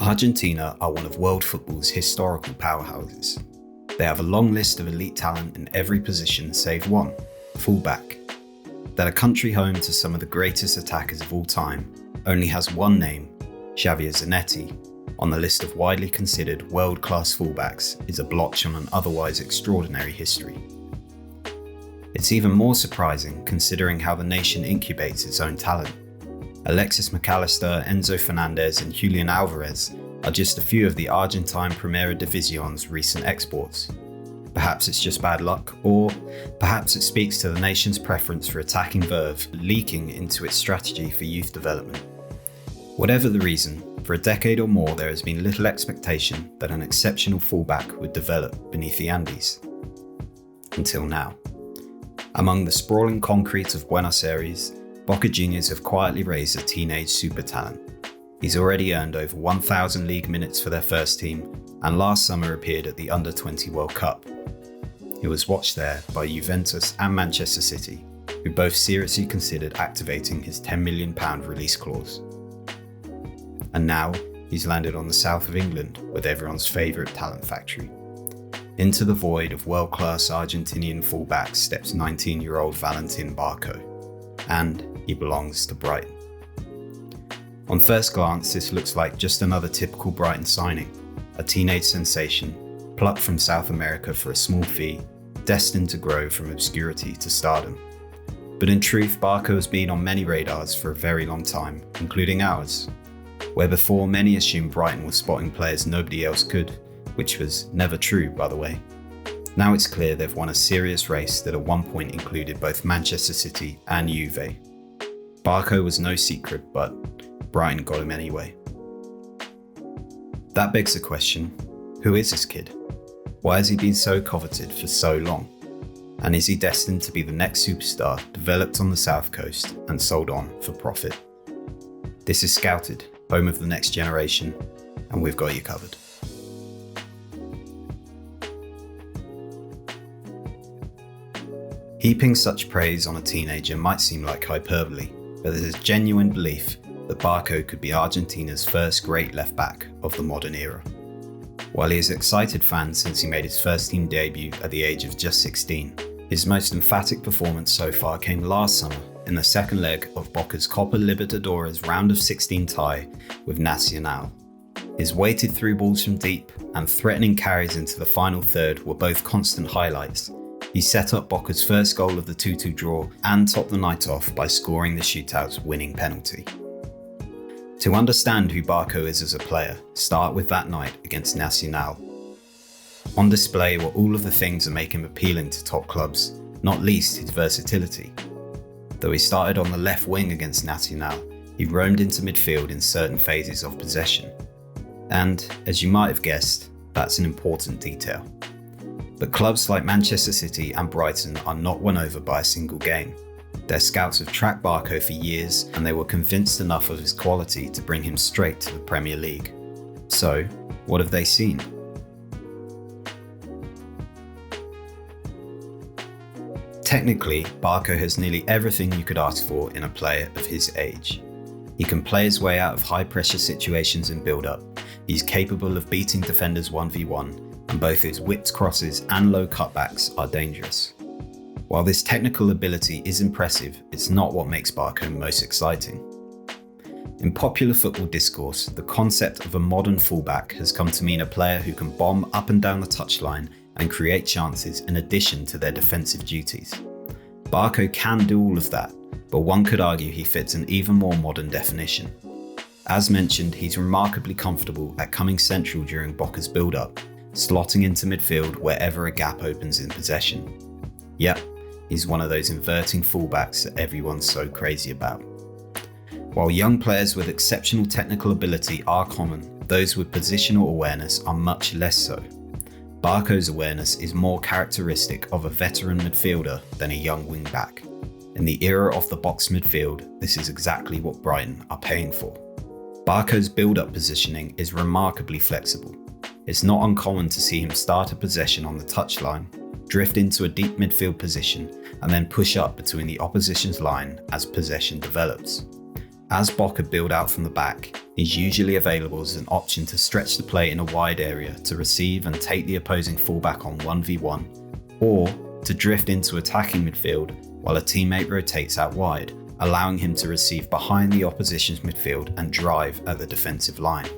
Argentina are one of world football's historical powerhouses. They have a long list of elite talent in every position save one, fullback. That a country home to some of the greatest attackers of all time only has one name, Xavier Zanetti, on the list of widely considered world-class fullbacks is a blotch on an otherwise extraordinary history. It's even more surprising considering how the nation incubates its own talent. Alexis McAllister, Enzo Fernandez and Julian Alvarez are just a few of the Argentine Primera Division's recent exports. Perhaps it's just bad luck, or perhaps it speaks to the nation's preference for attacking verve leaking into its strategy for youth development. Whatever the reason, for a decade or more there has been little expectation that an exceptional fullback would develop beneath the Andes. Until now. Among the sprawling concrete of Buenos Aires, Boca Juniors have quietly raised a teenage super talent. He's already earned over 1,000 league minutes for their first team and last summer appeared at the Under-20 World Cup. He was watched there by Juventus and Manchester City, who both seriously considered activating his £10 million release clause. And now, he's landed on the south of England with everyone's favourite talent factory. Into the void of world-class Argentinian fullbacks steps 19-year-old Valentín Barco, and he belongs to Brighton. On first glance, this looks like just another typical Brighton signing, a teenage sensation, plucked from South America for a small fee, destined to grow from obscurity to stardom. But in truth, Barco has been on many radars for a very long time, including ours, where before many assumed Brighton was spotting players nobody else could, which was never true, by the way. Now it's clear they've won a serious race that at one point included both Manchester City and Juve. Barco was no secret, but Brighton got him anyway. That begs the question, who is this kid? Why has he been so coveted for so long? And is he destined to be the next superstar developed on the South Coast and sold on for profit? This is Scouted, home of the next generation, and we've got you covered. Heaping such praise on a teenager might seem like hyperbole, but there's a genuine belief that Barco could be Argentina's first great left-back of the modern era. While he has excited fans since he made his first team debut at the age of just 16, his most emphatic performance so far came last summer in the second leg of Boca's Copa Libertadores round of 16 tie with Nacional. His weighted through balls from deep and threatening carries into the final third were both constant highlights. He set up Boca's first goal of the 2-2 draw and topped the night off by scoring the shootout's winning penalty. To understand who Barco is as a player, start with that night against Nacional. On display were all of the things that make him appealing to top clubs, not least his versatility. Though he started on the left wing against Nacional, he roamed into midfield in certain phases of possession. And, as you might have guessed, that's an important detail. But clubs like Manchester City and Brighton are not won over by a single game. Their scouts have tracked Barco for years and they were convinced enough of his quality to bring him straight to the Premier League. So, what have they seen? Technically, Barco has nearly everything you could ask for in a player of his age. He can play his way out of high-pressure situations in build-up. He's capable of beating defenders 1v1, and both his whipped crosses and low cutbacks are dangerous. While this technical ability is impressive, it's not what makes Barco most exciting. In popular football discourse, the concept of a modern fullback has come to mean a player who can bomb up and down the touchline and create chances in addition to their defensive duties. Barco can do all of that, but one could argue he fits an even more modern definition. As mentioned, he's remarkably comfortable at coming central during Boca's build-up, slotting into midfield wherever a gap opens in possession. Yep, he's one of those inverting fullbacks that everyone's so crazy about. While young players with exceptional technical ability are common, those with positional awareness are much less so. Barco's awareness is more characteristic of a veteran midfielder than a young wing-back. In the era of the box midfield, this is exactly what Brighton are paying for. Barco's build-up positioning is remarkably flexible. It's not uncommon to see him start a possession on the touchline, drift into a deep midfield position, and then push up between the opposition's line as possession develops. As Boca build out from the back, He's usually available as an option to stretch the play in a wide area to receive and take the opposing fullback on 1v1, or to drift into attacking midfield while a teammate rotates out wide, allowing him to receive behind the opposition's midfield and drive at the defensive line.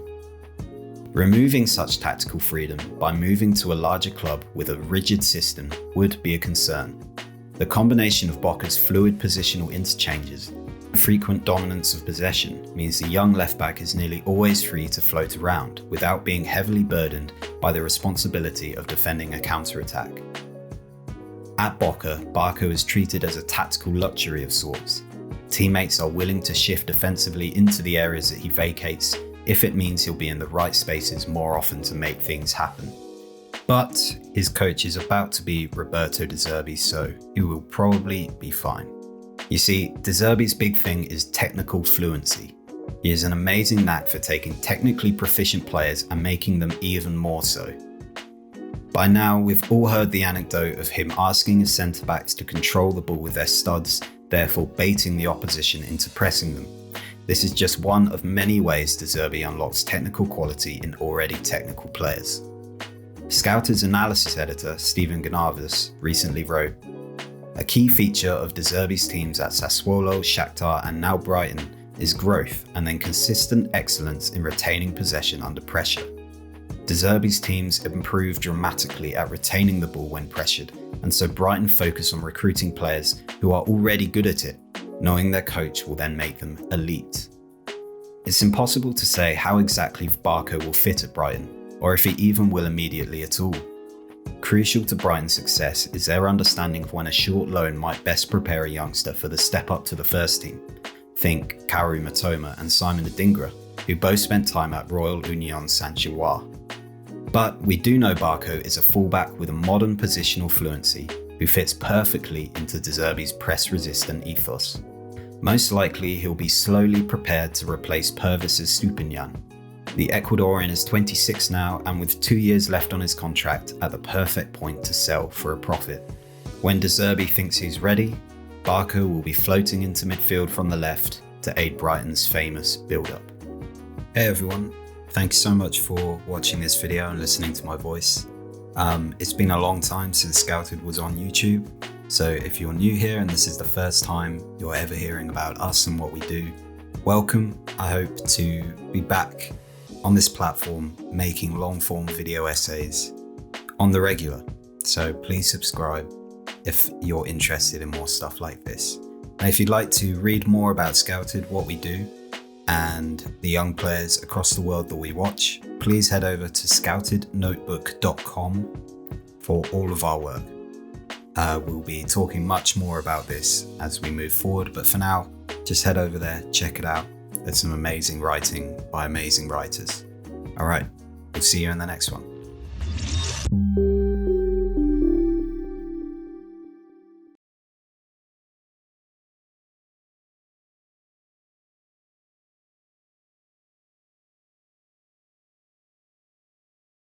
Removing such tactical freedom by moving to a larger club with a rigid system would be a concern. The combination of Barco's fluid positional interchanges and frequent dominance of possession means the young left-back is nearly always free to float around without being heavily burdened by the responsibility of defending a counter-attack. At Boca, Barco is treated as a tactical luxury of sorts. Teammates are willing to shift defensively into the areas that he vacates if it means he'll be in the right spaces more often to make things happen. But his coach is about to be Roberto De Zerbi, so he will probably be fine. You see, De Zerbi's big thing is technical fluency. He has an amazing knack for taking technically proficient players and making them even more so. By now, we've all heard the anecdote of him asking his centre-backs to control the ball with their studs, therefore baiting the opposition into pressing them. This is just one of many ways De Zerbi unlocks technical quality in already technical players. Scouted's analysis editor, Stephen Ganavas, recently wrote, "A key feature of De Zerbi's teams at Sassuolo, Shakhtar and now Brighton is growth and then consistent excellence in retaining possession under pressure. De Zerbi's teams improve dramatically at retaining the ball when pressured, and so Brighton focus on recruiting players who are already good at it, knowing their coach will then make them elite." It's impossible to say how exactly Barco will fit at Brighton, or if he even will immediately at all. Crucial to Brighton's success is their understanding of when a short loan might best prepare a youngster for the step up to the first team. Think Kaoru Matoma and Simon Adingra, who both spent time at Royal Union Saint-Gilloise. But we do know Barco is a fullback with a modern positional fluency who fits perfectly into De Zerbi's press-resistant ethos. Most likely he'll be slowly prepared to replace Purvis's Stupinian. The Ecuadorian is 26 now and with 2 years left on his contract at the perfect point to sell for a profit. When De Zerbi thinks he's ready, Barco will be floating into midfield from the left to aid Brighton's famous build-up. Hey everyone, thanks so much for watching this video and listening to my voice. It's been a long time since Scouted was on YouTube, so if you're new here and this is the first time you're ever hearing about us and what we do, welcome. I hope to be back on this platform making long-form video essays on the regular, so please subscribe if you're interested in more stuff like this. And if you'd like to read more about Scouted, what we do, and the young players across the world that we watch, please head over to scoutednotebook.com for all of our work. We'll be talking much more about this as we move forward, but for now, just head over there, check it out. There's some amazing writing by amazing writers. All right, we'll see you in the next one.